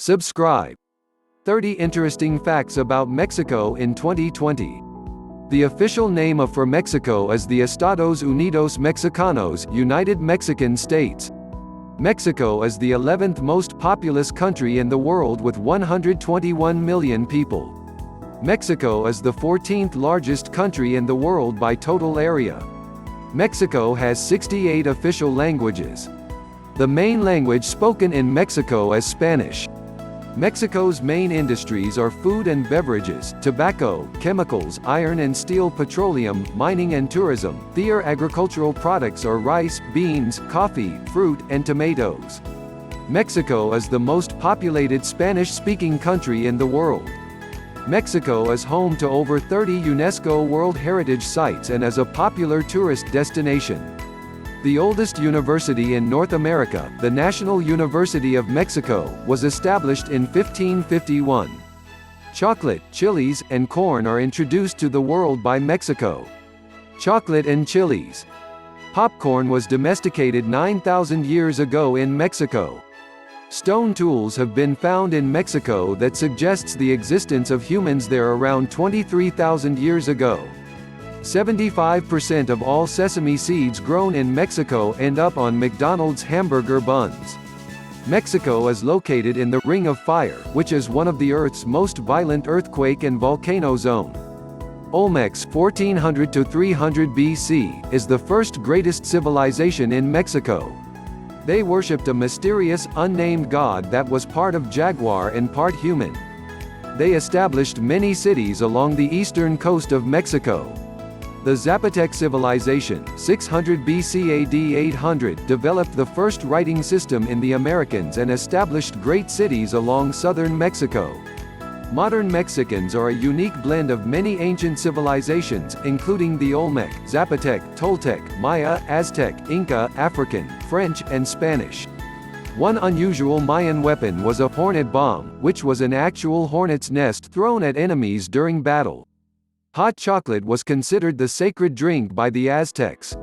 Subscribe. 30 interesting facts about Mexico in 2020. The official name for Mexico is the Estados Unidos Mexicanos, United Mexican States. Mexico is the 11th most populous country in the world with 121 million people. Mexico is the 14th largest country in the world by total area. Mexico has 68 official languages. The main language spoken in Mexico is Spanish. Mexico's main industries are food and beverages, tobacco, chemicals, iron and steel, petroleum, mining and tourism. Their agricultural products are rice, beans, coffee, fruit, and tomatoes. Mexico is the most populated Spanish-speaking country in the world. Mexico is home to over 30 UNESCO World Heritage Sites and is a popular tourist destination. The oldest university in North America, the National University of Mexico, was established in 1551. Chocolate, chilies, and corn are introduced to the world by Mexico. Chocolate and chilies. Popcorn was domesticated 9,000 years ago in Mexico. Stone tools have been found in Mexico that suggests the existence of humans there around 23,000 years ago. 75% of all sesame seeds grown in Mexico end up on McDonald's hamburger buns. Mexico is located in the Ring of Fire, which is one of the Earth's most violent earthquake and volcano zone. Olmecs 1400 to 300 BC is the first greatest civilization in Mexico. They worshipped a mysterious, unnamed god that was part of jaguar and part human. They established many cities along the eastern coast of Mexico. The Zapotec civilization, 600 BC AD 800, developed the first writing system in the Americas and established great cities along southern Mexico. Modern Mexicans are a unique blend of many ancient civilizations, including the Olmec, Zapotec, Toltec, Maya, Aztec, Inca, African, French, and Spanish. One unusual Mayan weapon was a hornet bomb, which was an actual hornet's nest thrown at enemies during battle. Hot chocolate was considered the sacred drink by the Aztecs.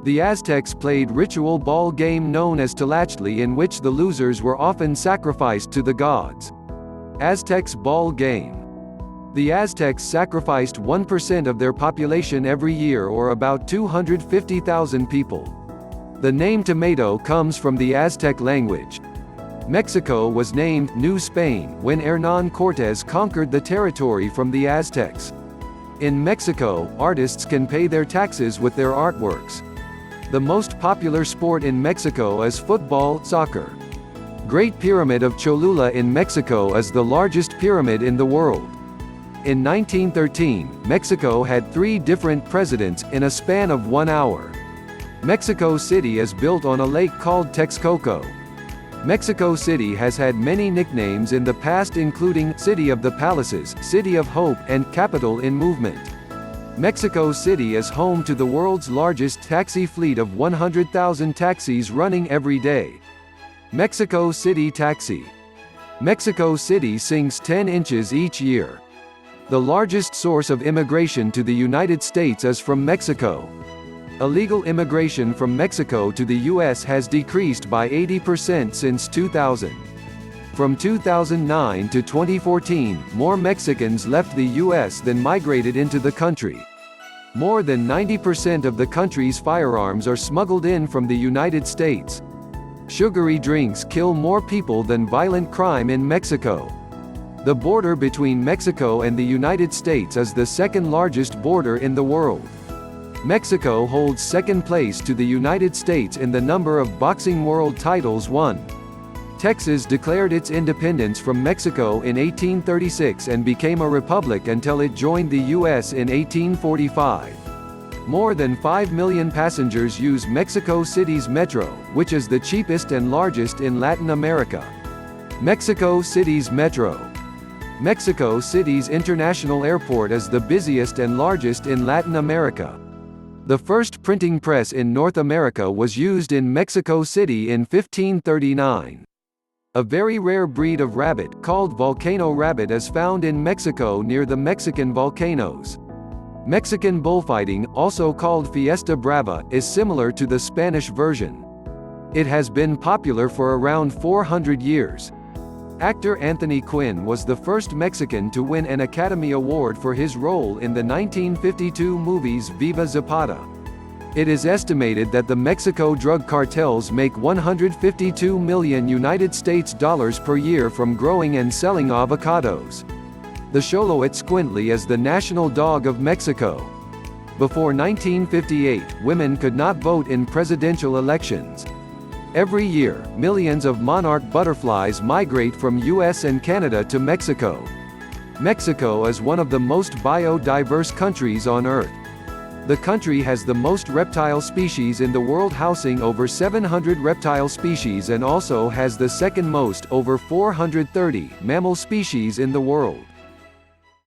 The Aztecs played ritual ball game known as Tlachtli, in which the losers were often sacrificed to the gods. Aztecs ball game. The Aztecs sacrificed 1% of their population every year, or about 250,000 people. The name tomato comes from the Aztec language. Mexico was named New Spain when Hernán Cortés conquered the territory from the Aztecs. In Mexico, artists can pay their taxes with their artworks. The most popular sport in Mexico is football, soccer. Great Pyramid of Cholula in Mexico is the largest pyramid in the world. In 1913, Mexico had 3 different presidents in a span of 1 hour. Mexico City is built on a lake called Texcoco. Mexico City has had many nicknames in the past, including City of the Palaces, City of Hope, and Capital in Movement. Mexico City is home to the world's largest taxi fleet of 100,000 taxis running every day. Mexico City Taxi. Mexico City sinks 10 inches each year. The largest source of immigration to the United States is from Mexico. Illegal immigration from Mexico to the U.S. has decreased by 80% since 2000. From 2009 to 2014, more Mexicans left the U.S. than migrated into the country. More than 90% of the country's firearms are smuggled in from the United States. Sugary drinks kill more people than violent crime in Mexico. The border between Mexico and the United States is the second largest border in the world. Mexico holds second place to the United States in the number of boxing world titles won. Texas declared its independence from Mexico in 1836 and became a republic until it joined the U.S. in 1845. More than 5 million passengers use Mexico City's metro, which is the cheapest and largest in Latin America. Mexico City's metro. Mexico City's international airport is the busiest and largest in Latin America. The first printing press in North America was used in Mexico City in 1539. A very rare breed of rabbit, called volcano rabbit, is found in Mexico near the Mexican volcanoes. Mexican bullfighting, also called Fiesta Brava, is similar to the Spanish version. It has been popular for around 400 years. Actor Anthony Quinn was the first Mexican to win an Academy Award for his role in the 1952 movies Viva Zapata. It is estimated that the Mexico drug cartels make $152 million United States dollars per year from growing and selling avocados. The Xoloitzcuintli is the national dog of Mexico. Before 1958, women could not vote in presidential elections. Every year, millions of monarch butterflies migrate from US and Canada to Mexico. Mexico is one of the most biodiverse countries on Earth. The country has the most reptile species in the world, housing over 700 reptile species, and also has the second most, over 430, mammal species in the world.